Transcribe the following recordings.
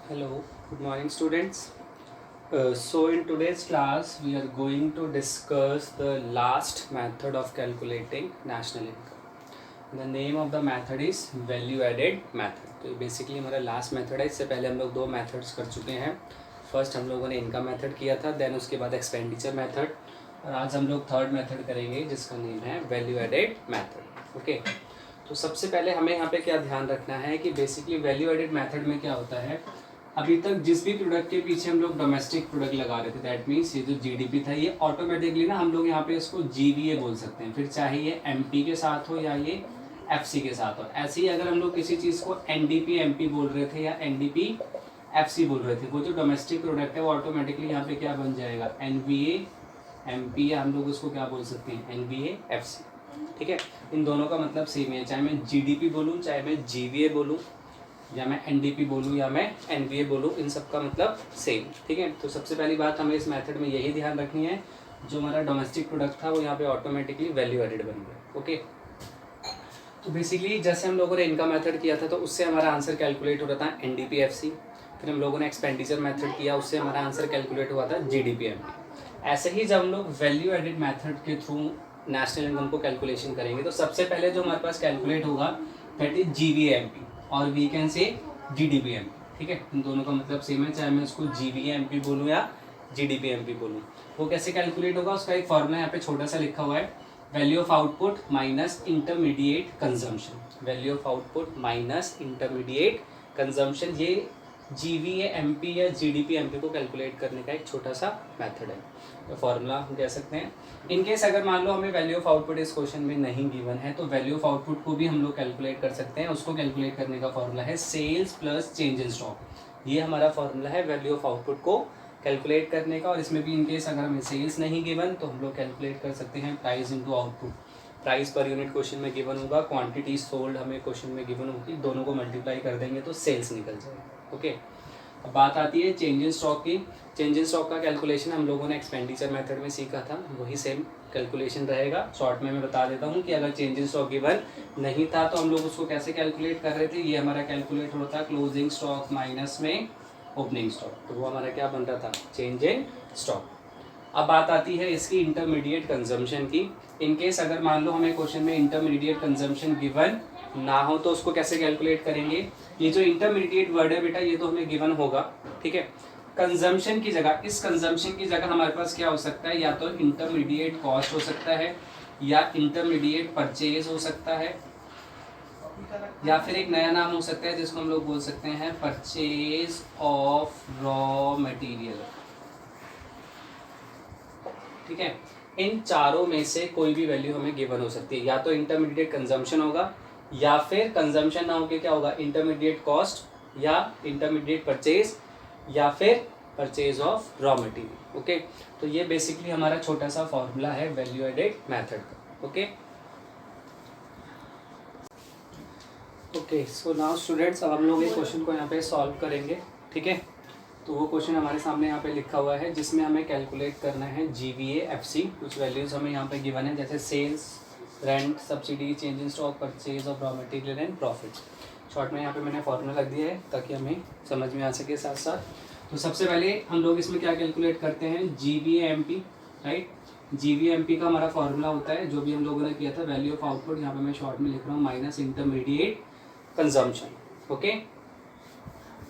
Hello, good morning students. So in today's class we are going to discuss the last method of calculating national income. The name of the method is value added method. तो ये basically हमारा last method है. इससे पहले हम लोग दो methods कर चुके हैं. फर्स्ट हम लोगों ने इनकम मेथड किया था, देन उसके बाद एक्सपेंडिचर मेथड, और आज हम लोग थर्ड मेथड करेंगे जिसका नेम है वैल्यू एडेड मेथड. ओके, तो सबसे पहले हमें यहाँ पे क्या ध्यान रखना है कि बेसिकली वैल्यू एडेड मेथड में क्या होता है. अभी तक जिस भी प्रोडक्ट के पीछे हम लोग डोमेस्टिक प्रोडक्ट लगा रहे थे, दैट मीन्स ये जो जीडीपी था ये ऑटोमेटिकली ना हम लोग यहाँ पे इसको जीवीए बोल सकते हैं, फिर चाहे ये एमपी के साथ हो या ये एफसी के साथ हो. ऐसे ही अगर हम लोग किसी चीज़ को एनडीपी एमपी बोल रहे थे या एनडीपी एफसी बोल रहे थे, वो जो डोमेस्टिक प्रोडक्ट है वो ऑटोमेटिकली यहाँ पे क्या बन जाएगा, एनवीए एमपी, या हम लोग उसको क्या बोल सकते हैं, एनवीए एफसी. ठीक है, इन दोनों का मतलब सेम है, चाहे मैं जीडीपी बोलूँ, चाहे मैं जीवीए बोलूँ, या मैं एनडीपी बोलूँ या मैं एनवीए बोलूँ, इन सब का मतलब सेम. ठीक है, तो सबसे पहली बात हमें इस मेथड में यही ध्यान रखनी है, जो हमारा डोमेस्टिक प्रोडक्ट था वो यहाँ पे ऑटोमेटिकली वैल्यू एडेड बन गया. ओके, तो बेसिकली जैसे हम लोगों ने इनकम मेथड किया था तो उससे हमारा आंसर कैलकुलेट हो रहा था एनडीपी एफसी. फिर हम लोगों ने एक्सपेंडिचर मेथड किया, उससे हमारा आंसर कैलकुलेट हुआ था जीडीपी एमपी. ऐसे ही जब हम लोग वैल्यू एडेड मेथड के थ्रू नेशनल इनकम को कैलकुलेशन करेंगे तो सबसे पहले जो हमारे पास कैलकुलेट होगा दैट इज जीवीएमपी और वी कैन से जीडीपीएमपी. ठीक है, इन दोनों का मतलब सेम है, चाहे मैं इसको जीवीएमपी बोलूँ या जीडीपीएमपी बोलूँ. वो कैसे कैलकुलेट होगा, उसका एक फॉर्मूला यहाँ पे छोटा सा लिखा हुआ है, value of output minus intermediate consumption. Value of output minus intermediate consumption, ये जीवीएमपी या जीडीपीएमपी को कैलकुलेट करने का एक छोटा सा मेथड है, तो फॉर्मूला हम कह सकते हैं. इनकेस अगर मान लो हमें वैल्यू ऑफ आउटपुट इस क्वेश्चन में नहीं गिवन है तो वैल्यू ऑफ आउटपुट को भी हम लोग कैलकुलेट कर सकते हैं. उसको कैलकुलेट करने का फॉर्मूला है sales plus change in stock. ये हमारा फॉर्मूला है वैल्यू ऑफ आउटपुट को कैलकुलेट करने का. और इसमें भी इनकेस अगर हमें सेल्स नहीं गिवन तो हम लोग कैलकुलेट कर सकते हैं price into output. Price per unit question में गिवन होगा, क्वांटिटी सोल्ड हमें क्वेश्चन में गिवन होगी, दोनों को मल्टीप्लाई कर देंगे तो सेल्स निकल जाएगा. ओके, अब बात आती है चेंज इन स्टॉक की. चेंज इन स्टॉक का कैलकुलेशन हम लोगों ने एक्सपेंडिचर मेथड में सीखा था, वही सेम कैलकुलेशन रहेगा. शॉर्ट में मैं बता देता हूँ कि अगर चेंज इन स्टॉक गिवन नहीं था तो हम लोग उसको कैसे कैलकुलेट कर रहे थे. ये हमारा कैलकुलेट होता था क्लोजिंग स्टॉक माइनस में ओपनिंग स्टॉक, तो वो हमारा क्या बन रहा था, चेंज इन स्टॉक. अब बात आती है इसकी इंटरमीडिएट कंजम्पशन की. इनकेस अगर मान लो हमें क्वेश्चन में इंटरमीडिएट कंजम्पशन गिवन ना हो तो उसको कैसे कैलकुलेट करेंगे. ये जो इंटरमीडिएट वर्ड है बेटा ये तो हमें गिवन होगा. ठीक है, कंजम्पशन की जगह, इस कंजम्पशन की जगह हमारे पास क्या हो सकता है, या तो इंटरमीडिएट कॉस्ट हो सकता है, या इंटरमीडिएट परचेज हो सकता है, या फिर एक नया नाम हो सकता है जिसको हम लोग बोल सकते हैं परचेज ऑफ रॉ मटेरियल. ठीक है, इन चारों में से कोई भी वैल्यू हमें गिवन हो सकती है, या तो इंटरमीडिएट कंजम्पशन होगा, या फिर कंजम्पशन ना होकर क्या होगा, इंटरमीडिएट कॉस्ट, या इंटरमीडिएट परचेज, या फिर purchase of raw material. Okay, तो ये बेसिकली हमारा छोटा सा फॉर्मूला है वैल्यू एडेड मेथड का. Okay okay, so now students, अब हम लोग इस क्वेश्चन को यहाँ पे सॉल्व करेंगे. ठीक है, तो वो क्वेश्चन हमारे सामने यहाँ पे लिखा हुआ है जिसमें हमें कैलकुलेट करना है जीवीए एफसी. कुछ वैल्यूज हमें यहाँ पे गिवन है जैसे sales, rent, subsidy, change in stock, purchase of raw material and profit. Short में यहाँ पे मैंने फॉर्मूला लग दिया है ताकि हमें समझ में आ सके साथ साथ. तो सबसे पहले हम लोग इसमें क्या कैलकुलेट करते हैं, जीवीएमपी. राइट, जीवीएमपी का हमारा फॉर्मूला होता है जो भी हम लोगों ने किया था, वैल्यू ऑफ आउटपुट, यहाँ पे मैं शॉर्ट में लिख रहा हूँ, माइनस इंटरमीडिएट कंजम्पशन. ओके,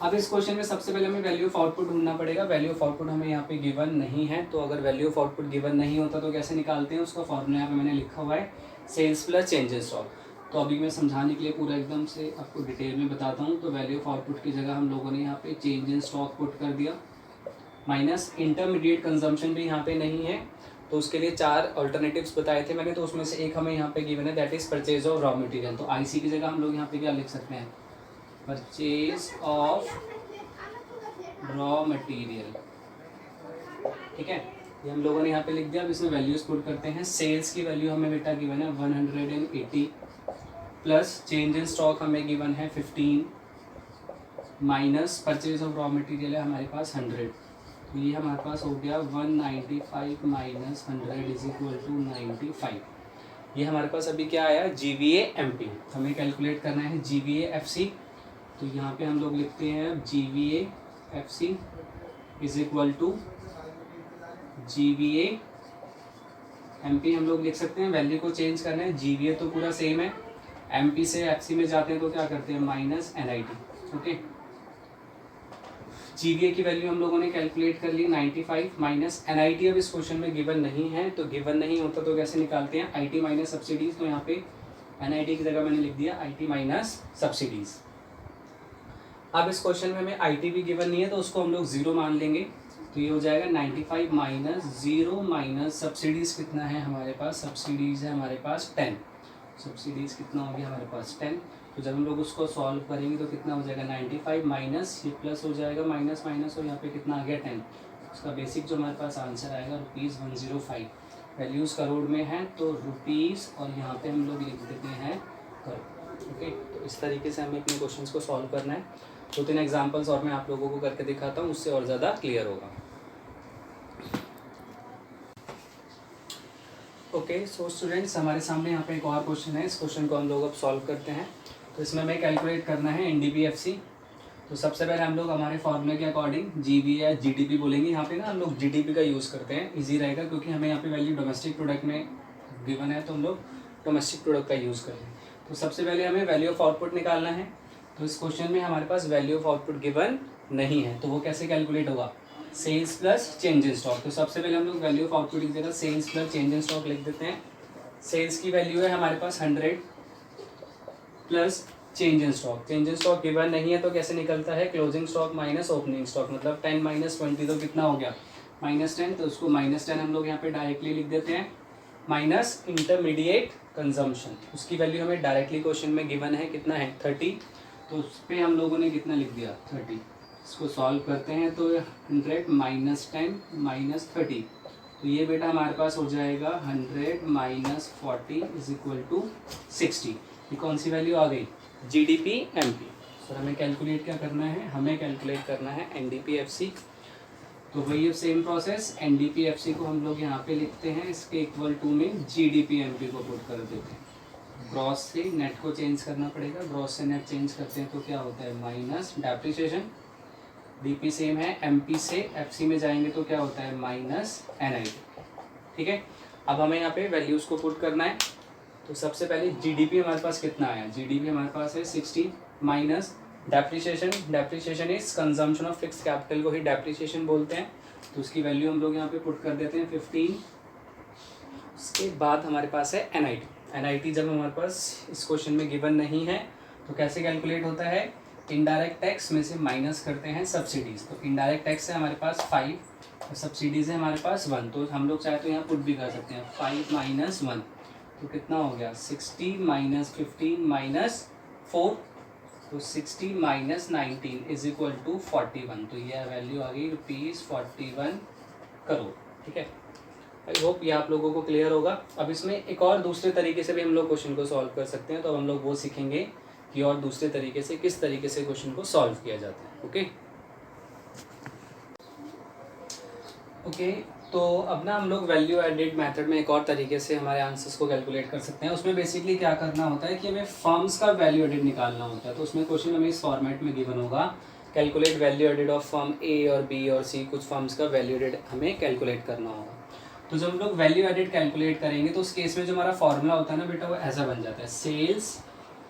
अब इस क्वेश्चन में सबसे पहले हमें वैल्यू ऑफ आउटपुट ढूंढना पड़ेगा. वैल्यू ऑफ आउटपुट हमें यहाँ पे गिवन नहीं है, तो अगर वैल्यू ऑफ आउटपुट गिवन नहीं होता तो कैसे निकालते हैं, उसका फॉर्मूला यहाँ पे मैंने लिखा हुआ है sales plus change in stock. तो अभी मैं समझाने के लिए पूरा एकदम से आपको डिटेल में बताता हूँ. तो वैल्यू ऑफ आउटपुट की जगह हम लोगों ने यहाँ पे चेंज इन स्टॉक पुट कर दिया, माइनस इंटरमीडिएट कंजम्पशन भी यहाँ पे नहीं है, तो उसके लिए चार ऑल्टरनेटिव्स बताए थे मैंने, तो उसमें से एक हमें यहाँ पे गिवन है that is purchase of raw material. तो आईसी की जगह हम लोग यहाँ पे क्या लिख सकते हैं, परचेज ऑफ रॉ मटेरियल. ठीक है, ये हम लोगों ने यहाँ पे लिख दिया. अब इसमें वैल्यूज पुट करते हैं. सेल्स की वैल्यू हमें बेटा गिवन है 180 प्लस चेंज इन स्टॉक हमें गिवन है 15 minus purchase of raw material है हमारे पास 100. तो ये हमारे पास हो गया 195 माइनस 100 इज इक्वल टू 95. ये हमारे पास अभी क्या आया, जीवीए एमपी. हमें कैलकुलेट करना है जीवीए एफसी. तो यहाँ पे हम लोग लिखते हैं GVA FC is equal to GVA MP हम लोग लिख सकते हैं, वैल्यू को चेंज करना है, GVA तो पूरा सेम है, MP से FC में जाते हैं तो क्या करते हैं माइनस NIT। ओके, GVA की वैल्यू हम लोगों ने कैलकुलेट कर ली 95 माइनस NIT अब इस क्वेश्चन में गिवन नहीं है, तो गिवन नहीं होता तो कैसे निकालते हैं IT माइनस सब्सिडीज, तो यहाँ पे NIT की जगह मैंने लिख दिया IT माइनस सब्सिडीज। अब इस क्वेश्चन में हमें IT भी गिवन नहीं है तो उसको हम लोग 0 मान लेंगे, तो ये हो जाएगा 95 माइनस 0 माइनस सब्सिडीज कितना है हमारे पास, सब्सिडीज है हमारे पास 10, सब्सिडीज कितना हो गया हमारे पास 10। तो जब हम लोग उसको सॉल्व करेंगे तो कितना हो जाएगा 95 माइनस ये प्लस हो जाएगा माइनस माइनस और यहाँ पे कितना आ गया 10, उसका बेसिक जो हमारे पास आंसर आएगा ₹105। वैल्यूज़ करोड़ में है तो रुपीज़ और यहाँ पे हम लोग लिख देते हैं करोड़। ओके, तो इस तरीके से हमें अपने क्वेश्चंस को सॉल्व करना है। 2-3 एग्जांपल्स और मैं आप लोगों को करके दिखाता हूँ, उससे और ज़्यादा क्लियर होगा। ओके, सो स्टूडेंट्स हमारे सामने यहाँ पे एक और क्वेश्चन है, इस क्वेश्चन को हम लोग अब सॉल्व करते हैं। तो इसमें हमें कैलकुलेट करना है NDP-FC। तो सबसे पहले हम लोग हमारे फॉर्मूले के अकॉर्डिंग GB या GDP बोलेंगे, यहाँ पे ना हम लोग GDP का यूज़ करते हैं, इजी रहेगा क्योंकि हमें यहाँ पे वैल्यू डोमेस्टिक प्रोडक्ट में गिवन है तो हम लोग डोमेस्टिक प्रोडक्ट का यूज़ करेंगे। तो सबसे पहले हमें वैल्यू ऑफ आउटपुट निकालना है, तो इस क्वेश्चन में हमारे पास वैल्यू ऑफ आउटपुट गिवन नहीं है, तो वो कैसे कैलकुलेट होगा, sales plus change in stock. तो सबसे पहले हम लोग वैल्यू ऑफ आउटपुट लिख देगा sales plus change in stock लिख देते हैं। सेल्स की वैल्यू है हमारे पास 100 plus change in stock, change in stock given नहीं है तो कैसे निकलता है closing stock minus opening stock, मतलब 10 माइनस 20 तो कितना हो गया -10, तो उसको -10 हम लोग यहाँ पे डायरेक्टली लिख देते हैं। माइनस इंटरमीडिएट कंजम्पशन, उसकी वैल्यू हमें डायरेक्टली क्वेश्चन में गिवन है कितना है 30, तो उस पर हम लोगों ने कितना लिख दिया 30। इसको सॉल्व करते हैं तो 100 माइनस 10 माइनस 30, तो ये बेटा हमारे पास हो जाएगा 100 माइनस 40 इज इक्वल टू 60। ये कौन सी वैल्यू आ गई GDP-MP। सर हमें कैलकुलेट क्या करना है, हमें कैलकुलेट करना है NDP-FC। तो वही सेम प्रोसेस, NDP-FC को हम लोग यहाँ पे लिखते हैं, इसके इक्वल टू में GDP-MP को पुट कर देते हैं। ग्रॉस से नेट को चेंज करना पड़ेगा, ग्रॉस से नेट चेंज करते हैं तो क्या होता है माइनस डेप्रिसिएशन, DP सेम है, MP से FC में जाएंगे तो क्या होता है माइनस NIT। ठीक है, अब हमें यहाँ पे वैल्यूज़ को पुट करना है। तो सबसे पहले GDP हमारे पास कितना आया, GDP हमारे पास है 60 minus depreciation, depreciation is consumption of fix capital को ही डेप्रिसिएशन बोलते हैं, तो उसकी वैल्यू हम लोग यहाँ पे पुट कर देते हैं 15। उसके बाद हमारे पास है NIT जब हमारे पास इस क्वेश्चन में गिवन नहीं है तो कैसे कैलकुलेट होता है, इनडायरेक्ट टैक्स में से माइनस करते हैं सब्सिडीज़। तो इनडायरेक्ट टैक्स है हमारे पास 5 और सब्सिडीज़ है हमारे पास 1, तो हम लोग चाहे तो यहाँ पुट भी कर सकते हैं 5 माइनस 1, तो कितना हो गया 60 माइनस 15 माइनस 4, तो 60 माइनस 19 इज इक्वल टू 41, तो यह वैल्यू आ गई ₹41 करोड़। ठीक है, आई होप ये आप लोगों को क्लियर होगा। अब इसमें एक और दूसरे तरीके से भी हम लोग क्वेश्चन को सॉल्व कर सकते हैं, तो हम लोग वो सीखेंगे कि और दूसरे तरीके से किस तरीके से क्वेश्चन को सॉल्व किया जाता है। ओके, तो अब ना हम लोग वैल्यू एडेड मेथड में एक और तरीके से हमारे आंसर्स को कैलकुलेट कर सकते हैं। उसमें बेसिकली क्या करना होता है कि हमें फर्म्स का वैल्यू एडेड निकालना होता है, तो उसमें क्वेश्चन हमें इस फॉर्मेट में गिवन होगा, calculate value added of firm A और B और C, कुछ फर्म्स का वैल्यू एडेड हमें कैलकुलेट करना होगा। तो जब हम लोग वैल्यू एडेड कैलकुलेट करेंगे तो उस केस में जो हमारा फॉर्मूला होता है ना बेटा, वो ऐसा बन जाता है sales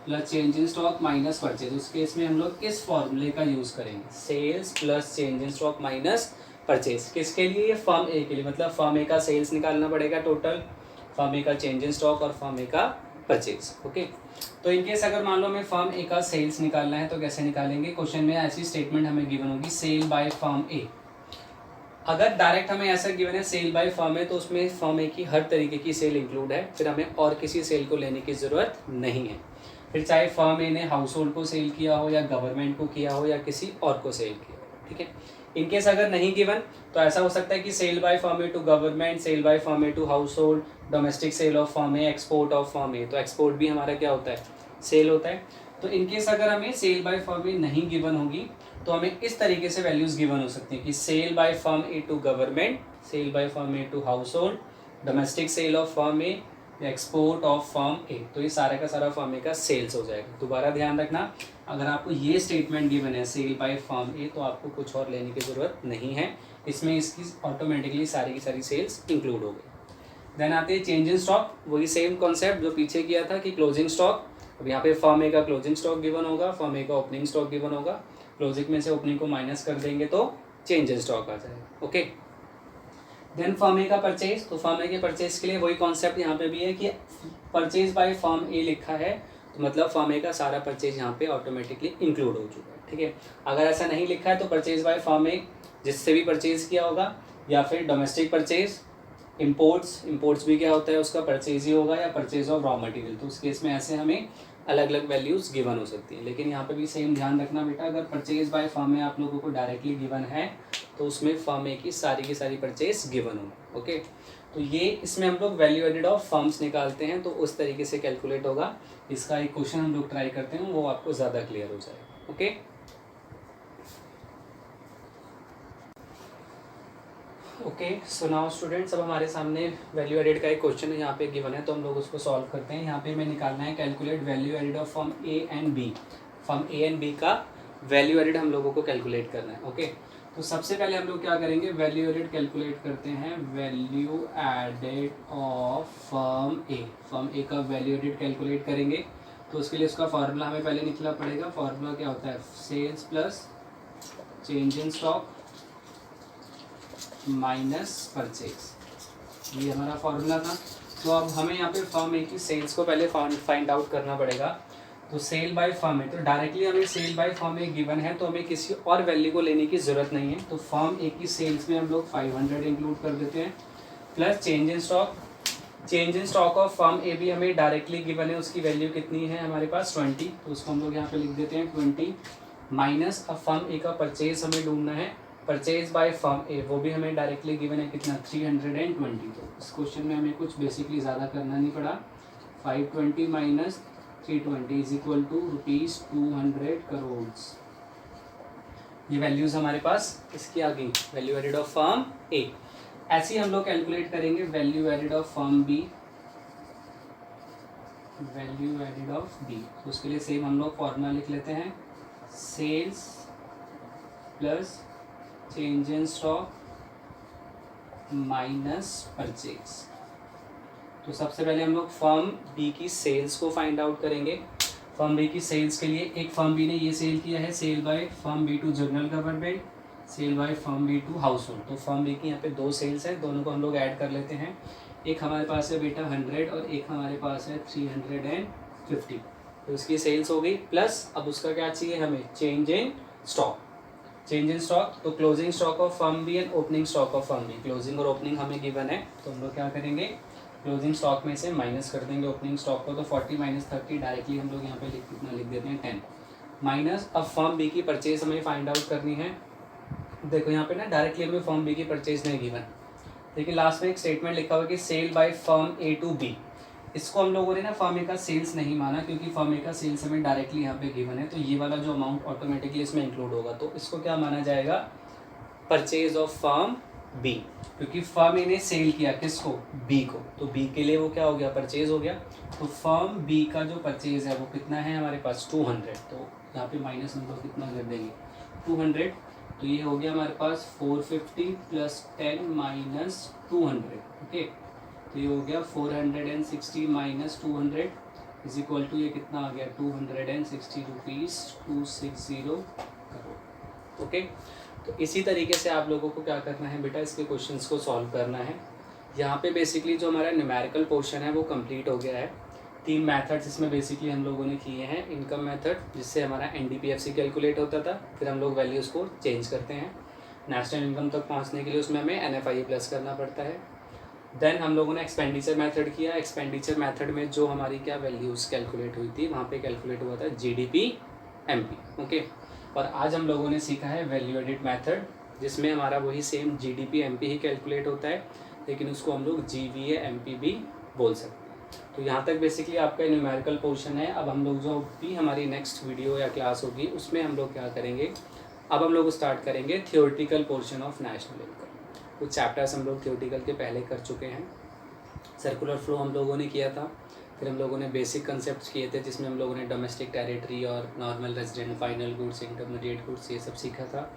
plus change in stock minus purchase. उस केस में हम लोग किस फॉर्मूले का यूज़ करेंगे, sales plus change in stock minus purchase. किसके लिए, ये फर्म ए के लिए, मतलब फर्म ए का सेल्स निकालना पड़ेगा टोटल, फर्म ए का चेंज इन स्टॉक और फर्म ए का परचेज। ओके, तो इनकेस अगर मान लो हमें फर्म ए का सेल्स निकालना है तो कैसे निकालेंगे, क्वेश्चन में ऐसी स्टेटमेंट हमें गिवन होगी सेल बाय फर्म ए। अगर डायरेक्ट हमें ऐसा गिवन है सेल बाय फर्म है तो उसमें फर्म ए की हर तरीके की सेल इंक्लूड है, फिर हमें और किसी सेल को लेने की ज़रूरत नहीं है। फिर चाहे फर्म ए ने हाउस होल्ड को सेल किया हो या गवर्नमेंट को किया हो या किसी और को सेल किया हो। ठीक है, इनकेस अगर नहीं गिवन तो ऐसा हो सकता है कि sale by firm A to government, sale by firm A to household, domestic sale of firm A, export of firm A, तो एक्सपोर्ट भी हमारा क्या होता है, सेल होता है। तो इनकेस अगर हमें सेल बाय फर्म ए नहीं गिवन होगी तो हमें इस तरीके से वैल्यूज गिवन हो सकती हैं कि sale by firm A to government, sale by firm A to household, domestic sale of firm A, export of firm A, तो ये सारा का सारा फर्म ए का सेल्स हो जाएगा। दोबारा ध्यान रखना, अगर आपको ये स्टेटमेंट गिवन है सेल बाय फर्म ए, तो आपको कुछ और लेने की ज़रूरत नहीं है, इसमें इसकी ऑटोमेटिकली सारी की सारी सेल्स इंक्लूड हो गई। देन आते हैं चेंज इन स्टॉक, वही सेम कॉन्सेप्ट जो पीछे किया था कि क्लोजिंग स्टॉक। अब यहाँ पे फर्म ए का क्लोजिंग स्टॉक गिवन होगा, फर्म ए का ओपनिंग स्टॉक गिवन होगा, क्लोजिंग में से ओपनिंग को माइनस कर देंगे तो चेंज इन स्टॉक आ जाएगा। ओके, देन फर्म ए का परचेज, तो फर्म ए के परचेज के लिए वही कॉन्सेप्ट यहाँ पे भी है कि परचेज बाय फर्म ए लिखा है, तो मतलब फर्म ए का सारा परचेज यहाँ पे ऑटोमेटिकली इंक्लूड हो चुका है। ठीक है, अगर ऐसा नहीं लिखा है तो परचेज बाय फर्म ए जिससे भी परचेज किया होगा, या फिर डोमेस्टिक परचेज, इंपोर्ट्स भी क्या होता है उसका परचेज ही होगा, या परचेज ऑफ रॉ मटेरियल, तो उस केस में ऐसे हमें अलग अलग वैल्यूज़ गिवन हो सकती हैं। लेकिन यहाँ पे भी सेम ध्यान रखना बेटा, अगर परचेज बाय फर्म ए आप लोगों को डायरेक्टली गिवन है तो उसमें फर्म ए की सारी परचेज गिवन होगा। ओके, तो ये इसमें हम लोग वैल्यू एडेड ऑफ फर्म्स निकालते हैं, तो उस तरीके से कैलकुलेट होगा। इसका एक क्वेश्चन हम लोग ट्राई करते हैं, वो आपको ज़्यादा क्लियर हो जाएगा। Okay, okay, so now students, अब हमारे सामने वैल्यू एडेड का एक क्वेश्चन है यहाँ पे गिवन है, तो हम लोग उसको सॉल्व करते हैं। यहाँ पे हमें निकालना है calculate value added of firm A and B. Firm A and B का वैल्यू एडेड हम लोगों को कैलकुलेट करना है। ओके, तो सबसे पहले हम लोग क्या करेंगे, वैल्यू एडेड कैलकुलेट करते हैं। Value added of firm A, firm A का वैल्यू एडेड कैलकुलेट करेंगे, तो उसके लिए उसका फार्मूला हमें पहले निकलना पड़ेगा। फार्मूला क्या होता है, sales plus change in stock minus purchase, ये हमारा फार्मूला था। तो अब हमें यहाँ पे फर्म ए की सेल्स को पहले फाइंड आउट करना पड़ेगा। तो सेल बाय फर्म ए, तो डायरेक्टली हमें sale by firm A given है, तो हमें किसी और वैल्यू को लेने की ज़रूरत नहीं है। तो फर्म ए की सेल्स में हम लोग 500 इंक्लूड कर देते हैं, plus change in stock. Change in stock of firm A भी हमें डायरेक्टली गिवन है, उसकी वैल्यू कितनी है हमारे पास 20, तो उसको हम लोग यहाँ पे लिख देते हैं 20 माइनस। अब फर्म ए का परचेज हमें ढूंढना है, परचेज बाय फर्म ए, वो भी हमें डायरेक्टली गिवन है कितना 320। तो इस क्वेश्चन में हमें कुछ बेसिकली ज़्यादा करना नहीं पड़ा। 520 minus 320 is equal to ₹200 crore. ये वैल्यूज़ हमारे पास इसकी आ गई, value added of firm A. ऐसे ही हम लोग कैलकुलेट करेंगे value added of firm B, value added of B. तो उसके लिए सेम हम लोग फॉर्मूला लिख लेते हैं, sales plus change in stock minus purchase. तो सबसे पहले हम लोग फर्म बी की सेल्स को फाइंड आउट करेंगे। फर्म बी की सेल्स के लिए एक फर्म बी ने ये सेल किया है, sale by firm B to general government, sale by firm B to household. तो फर्म बी की यहाँ पे 2 सेल्स हैं, दोनों को हम लोग ऐड कर लेते हैं। एक हमारे पास है बेटा 100 और एक हमारे पास है 350। तो उसकी सेल्स हो गई, प्लस अब उसका क्या चाहिए हमें, change in stock. Change in stock, तो closing stock of firm B and opening stock of firm B. Closing और ओपनिंग हमें गिवन है, तो हम लोग क्या करेंगे, क्लोजिंग स्टॉक में से माइनस कर देंगे ओपनिंग स्टॉक को। तो 40 माइनस 30 डायरेक्टली हम लोग यहाँ पे कितना लिख देते हैं 10 माइनस। अब फर्म बी की परचेज हमें फाइंड आउट करनी है। देखो यहाँ पे ना डायरेक्टली हमें फर्म बी की परचेज नहीं गिवन, लेकिन लास्ट में एक स्टेटमेंट लिखा हुआ कि sale by firm A to B. इसको हम लोगों ने ना फर्म ए का सेल्स नहीं माना, क्योंकि फर्म ए का सेल्स हमें डायरेक्टली यहाँ पे गिवन है, तो ये वाला जो अमाउंट ऑटोमेटिकली इसमें इंक्लूड होगा। तो इसको क्या माना जाएगा, परचेज ऑफ फर्म बी, क्योंकि फर्म ए ने सेल किया किसको, बी को, तो बी के लिए वो क्या हो गया, परचेज हो गया। तो फर्म बी का जो परचेज है वो कितना है हमारे पास 200, तो यहाँ पे माइनस हम लोग कितना कर देंगे 200। तो ये हो गया हमारे पास 450 प्लस 10 माइनस 200। ओके, तो ये हो गया 460 माइनस 200 इज इक्वल टू ये कितना आ गया 260 रुपीज़ 260 करोड़। ओके, तो इसी तरीके से आप लोगों को क्या करना है बेटा, इसके क्वेश्चंस को सॉल्व करना है। यहाँ पे बेसिकली जो हमारा न्यूमेरिकल पोर्शन है वो कंप्लीट हो गया है। 3 मेथड्स इसमें बेसिकली हम लोगों ने किए हैं। इनकम मेथड, जिससे हमारा NDPFC कैलकुलेट होता था, फिर हम लोग वैल्यूज़ को चेंज करते हैं। नेशनल इनकम तक पहुँचने के लिए उसमें हमें NFIA प्लस करना पड़ता है। देन हम लोगों ने एक्सपेंडिचर मेथड किया। एक्सपेंडिचर मेथड में जो हमारी क्या वैल्यूज़ कैलकुलेट हुई थी, वहाँ पे कैलकुलेट हुआ था GDP MP। ओके, और आज हम लोगों ने सीखा है वैल्यू एडिड मेथड, जिसमें हमारा वही सेम GDP MP ही कैलकुलेट होता है, लेकिन उसको हम लोग GVA MP भी बोल सकते हैं। तो यहाँ तक बेसिकली आपका न्यूमेरिकल पोर्शन है। अब हम लोग जो भी हमारी नेक्स्ट वीडियो या क्लास होगी उसमें हम लोग क्या करेंगे, अब हम लोग स्टार्ट करेंगे theoretical portion of national income. कुछ चैप्टर्स हम लोग थियोरेटिकल के पहले कर चुके हैं, सर्कुलर फ्लो हम लोगों ने किया था। फिर हम लोगों ने बेसिक कंसेप्ट किए थे जिसमें हम लोगों ने डोमेस्टिक टेरिटरी और normal resident, final goods, intermediate goods, ये सब सीखा था।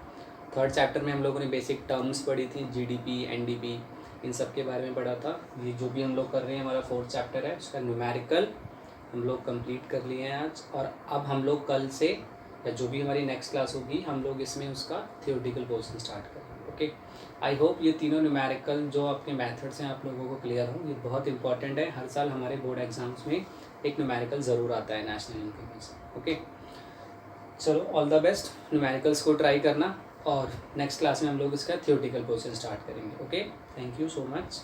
थर्ड चैप्टर में हम लोगों ने बेसिक टर्म्स पढ़ी थी, जीडीपी, एनडीपी, इन सब के बारे में पढ़ा था। ये जो भी हम लोग कर रहे हैं हमारा फोर्थ चैप्टर है, उसका न्यूमेरिकल हम लोग कंप्लीट कर लिए हैं आज। और अब हम लोग कल से या जो भी हमारी नेक्स्ट क्लास होगी हम लोग इसमें उसका थियोरेटिकल पोर्शन स्टार्ट करेंगे। ओके, आई होप ये तीनों न्यूमेरिकल जो आपके मेथड्स हैं आप लोगों को क्लियर हो। ये बहुत इंपॉर्टेंट है, हर साल हमारे बोर्ड एग्जाम्स में एक न्यूमेरिकल ज़रूर आता है नेशनल इनकम में से। ओके, चलो ऑल द बेस्ट, न्यूमेरिकल्स को ट्राई करना और नेक्स्ट क्लास में हम लोग इसका थियोरेटिकल पोर्शन स्टार्ट करेंगे। Okay, thank you so much.